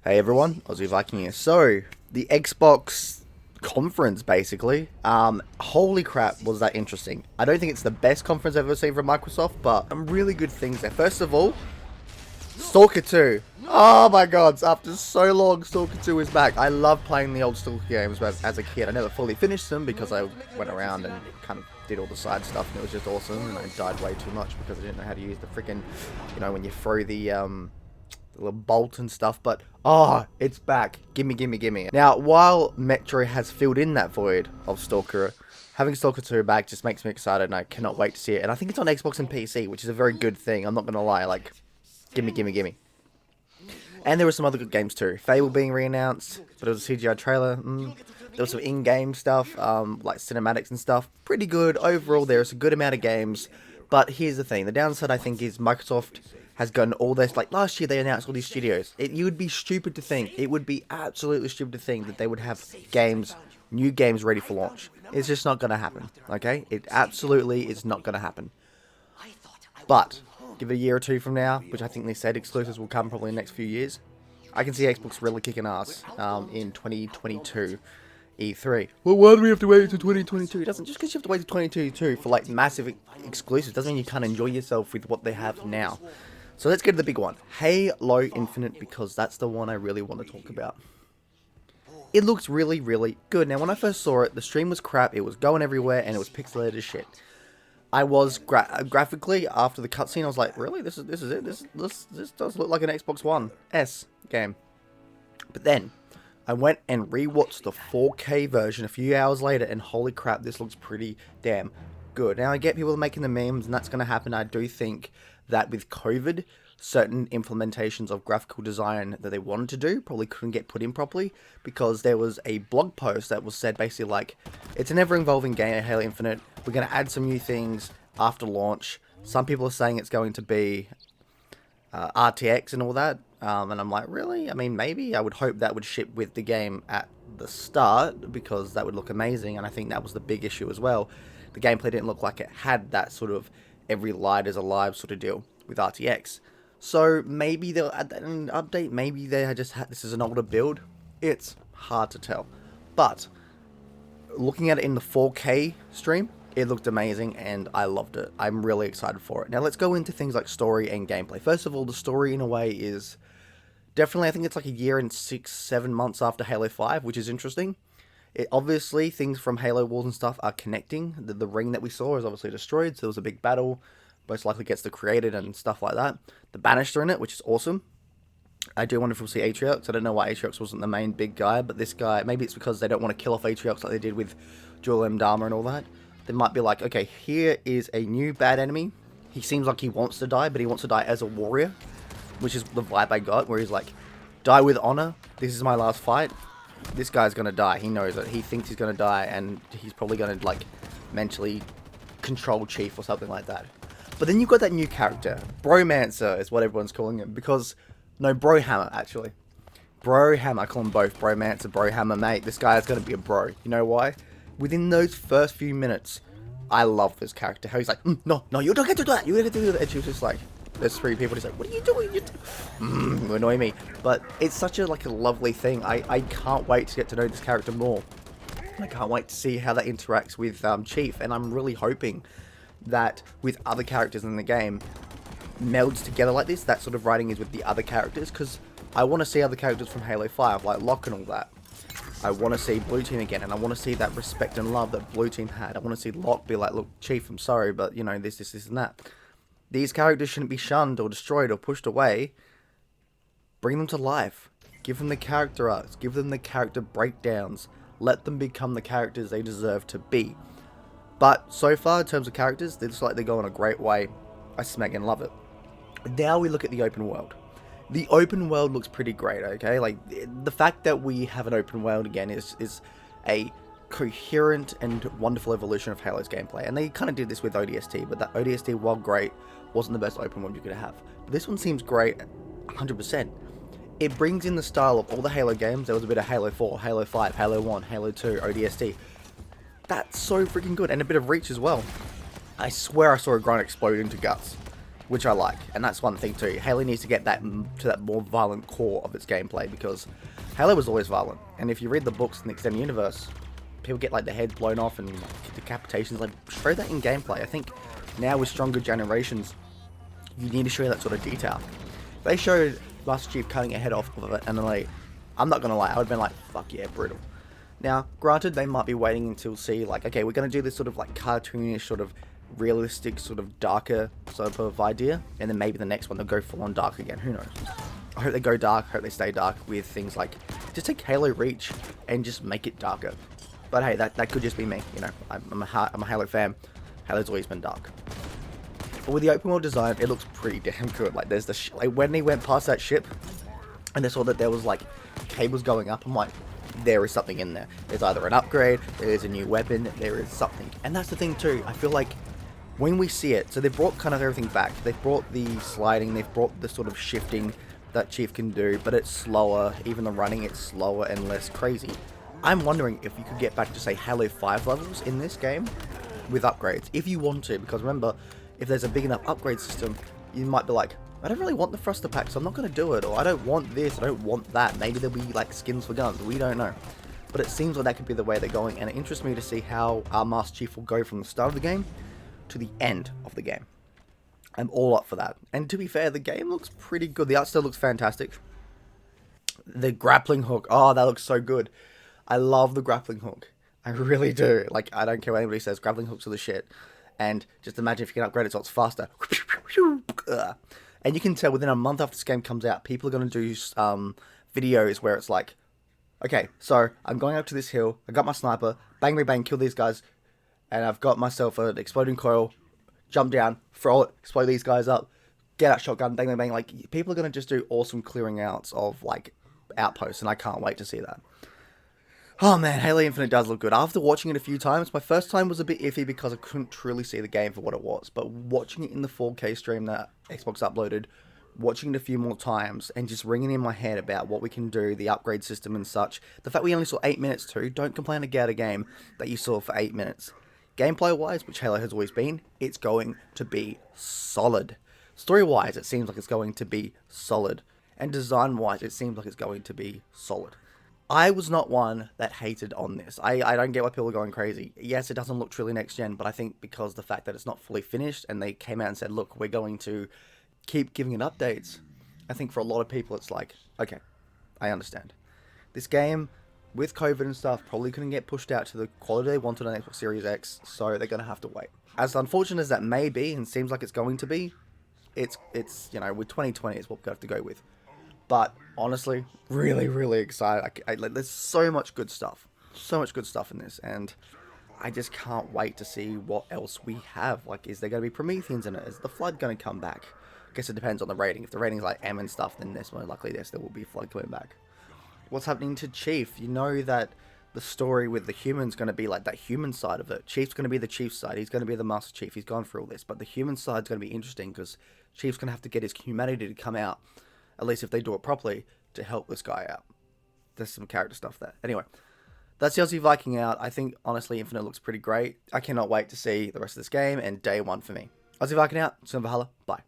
Hey everyone, Aussie Viking here. So, the Xbox conference basically, holy crap was that interesting. I don't think it's the best conference I've ever seen from Microsoft, but some really good things there. First of all, Stalker 2. Oh my god, after so long, Stalker 2 is back. I love playing the old Stalker games as a kid. I never fully finished them because I went around and kind of did all the side stuff and it was just awesome, and I died way too much because I didn't know how to use the freaking, when you throw the little bolt and stuff. But oh, it's back. Gimme. Now, while Metro has filled in that void of Stalker, having Stalker 2 back just makes me excited, and I cannot wait to see it. And I think it's on Xbox and PC, which is a very good thing. I'm not gonna lie. Like, gimme. And there were some other good games too. Fable being re-announced, but it was a CGI trailer. There was some in-game stuff, like cinematics and stuff. Pretty good overall. There's a good amount of games. But here's the thing: the downside, I think, is Microsoft has gotten all this. Like last year, they announced all these studios. You would be stupid to think. It would be absolutely stupid to think that they would have games, new games ready for launch. It's just not going to happen. Okay? It absolutely is not going to happen. But give it a year or two from now, which I think they said exclusives will come probably in the next few years, I can see Xbox really kicking ass in 2022 E3. Well, why do we have to wait until 2022? It doesn't, just because you have to wait until 2022 for like massive exclusives doesn't mean you can't enjoy yourself with what they have now. So let's get to the big one, Halo Infinite, because that's the one I really want to talk about. It looks really good. Now, when I first saw it, the stream was crap, it was going everywhere, and it was pixelated as shit. I was graphically, after the cutscene, I was like, really? This is it? This does look like an Xbox One S game. But then, I went and rewatched the 4K version a few hours later, and holy crap, this looks pretty damn good. Now, I get people making the memes, and that's going to happen. I do think that with COVID, certain implementations of graphical design that they wanted to do probably couldn't get put in properly, because there was a blog post that was said basically like, it's an ever-evolving game, Halo Infinite. We're going to add some new things after launch. Some people are saying it's going to be RTX and all that. And I'm like, really? I mean, maybe. I would hope that would ship with the game at the start, because that would look amazing. And I think that was the big issue as well. The gameplay didn't look like it had that sort of every light is alive sort of deal with RTX. So maybe they'll add that in an update. Maybe they just had this is an older build. It's hard to tell. But looking at it in the 4K stream, it looked amazing and I loved it. I'm really excited for it. Now let's go into things like story and gameplay. First of all, the story in a way is definitely, I think it's like a year and 6-7 months after Halo 5, which is interesting. Obviously, things from Halo Wars and stuff are connecting. The ring that we saw is obviously destroyed, so there was a big battle. Most likely gets decreated and stuff like that. The Banisher in it, which is awesome. I do wonder if we'll see Atriox. I don't know why Atriox wasn't the main big guy, but this guy, maybe it's because they don't want to kill off Atriox like they did with Dual M Dharma and all that. They might be like, okay, here is a new bad enemy. He seems like he wants to die, but he wants to die as a warrior, which is the vibe I got, where he's like, die with honor. This is my last fight. This guy's going to die. He knows it. He thinks he's going to die, and he's probably going to, like, mentally control Chief or something like that. But then you've got that new character. Bromancer is what everyone's calling him, because... No, Brohammer, actually. Brohammer. I call him both. Bromancer, Brohammer, mate. This guy is going to be a bro. You know why? Within those first few minutes, I love this character. How he's like, no, you don't get to do that. You don't get to do that. And she was just like, there's three people. He's like, what are you doing? You annoy me. But it's such a lovely thing. I can't wait to get to know this character more. I can't wait to see how that interacts with Chief. And I'm really hoping that with other characters in the game, melds together like this. That sort of writing is with the other characters, because I want to see other characters from Halo 5, like Locke and all that. I want to see Blue Team again, and I want to see that respect and love that Blue Team had. I want to see Locke be like, look, Chief, I'm sorry, but, this, and that. These characters shouldn't be shunned or destroyed or pushed away. Bring them to life. Give them the character arcs. Give them the character breakdowns. Let them become the characters they deserve to be. But so far, in terms of characters, they look like they're going a great way. I smack and love it. Now we look at the open world. The open world looks pretty great, okay? Like, the fact that we have an open world again is a coherent and wonderful evolution of Halo's gameplay. And they kind of did this with ODST, but that ODST, while great, wasn't the best open world you could have. But this one seems great 100%. It brings in the style of all the Halo games. There was a bit of Halo 4, Halo 5, Halo 1, Halo 2, ODST. That's so freaking good. And a bit of Reach as well. I swear I saw a grunt explode into guts which I like. And that's one thing too. Halo needs to get that to that more violent core of its gameplay, because Halo was always violent. And if you read the books in the extended universe, people get like their heads blown off and like, decapitations. Like, show that in gameplay. I think now with stronger generations, you need to show that sort of detail. If they showed Master Chief cutting a head off of it, and then like, I'm not gonna lie, I would've been like, fuck yeah, brutal. Now, granted, they might be waiting until see like, okay, we're gonna do this sort of like cartoonish, sort of realistic, sort of darker sort of idea, and then maybe the next one they'll go full on dark again. Who knows? I hope they go dark. I hope they stay dark with things like just take Halo Reach and just make it darker. But hey, that could just be me. You know, I'm a Halo fan. Halo's always been dark. But with the open world design, it looks pretty damn good. Like, there's the like when they went past that ship, and they saw that there was like cables going up. I'm like, there is something in there. There's either an upgrade, there is a new weapon, there is something. And that's the thing too. I feel like when we see it, so they've brought kind of everything back. They've brought the sliding, they've brought the sort of shifting that Chief can do, but it's slower. Even the running, it's slower and less crazy. I'm wondering if you could get back to, say, Halo 5 levels in this game with upgrades, if you want to, because remember, if there's a big enough upgrade system, you might be like, I don't really want the thruster pack, so I'm not going to do it, or I don't want this, I don't want that. Maybe there'll be, like, skins for guns, we don't know. But it seems like that could be the way they're going, and it interests me to see how our Master Chief will go from the start of the game to the end of the game. I'm all up for that. And to be fair, the game looks pretty good. The art still looks fantastic. The grappling hook, oh, that looks so good. I love the grappling hook. I really do. Like, I don't care what anybody says, grappling hooks are the shit. And just imagine if you can upgrade it so it's faster. And you can tell within a month after this game comes out, people are going to do videos where it's like, okay, so I'm going up to this hill, I got my sniper, bang, bang, bang, kill these guys, and I've got myself an exploding coil, jump down, throw it, explode these guys up, get out shotgun, bang, bang, bang. Like, people are going to just do awesome clearing outs of, like, outposts, and I can't wait to see that. Oh man, Halo Infinite does look good. After watching it a few times, my first time was a bit iffy because I couldn't truly see the game for what it was. But watching it in the 4K stream that Xbox uploaded, watching it a few more times, and just ringing in my head about what we can do, the upgrade system and such. The fact we only saw 8 minutes too, don't complain about a game that you saw for 8 minutes. Gameplay-wise, which Halo has always been, it's going to be solid. Story-wise, it seems like it's going to be solid. And design-wise, it seems like it's going to be solid. I was not one that hated on this. I don't get why people are going crazy. Yes, it doesn't look truly next gen, but I think because the fact that it's not fully finished and they came out and said, look, we're going to keep giving it updates, I think for a lot of people it's like, okay, I understand. This game, with COVID and stuff, probably couldn't get pushed out to the quality they wanted on Xbox Series X, so they're going to have to wait. As unfortunate as that may be, and seems like it's going to be, it's you know, with 2020 is what we've got to go with. But honestly, really, really excited. Like, there's so much good stuff. So much good stuff in this. And I just can't wait to see what else we have. Like, is there going to be Prometheans in it? Is the Flood going to come back? I guess it depends on the rating. If the rating's like M and stuff, then there's more likely there will be Flood coming back. What's happening to Chief? You know that the story with the human's going to be like that human side of it. Chief's going to be the Chief side. He's going to be the Master Chief. He's gone through all this. But the human side's going to be interesting because Chief's going to have to get his humanity to come out, at least if they do it properly, to help this guy out. There's some character stuff there. Anyway, that's the Aussie Viking out. I think, honestly, Infinite looks pretty great. I cannot wait to see the rest of this game, and day one for me. Aussie Viking out. Valhalla. Bye.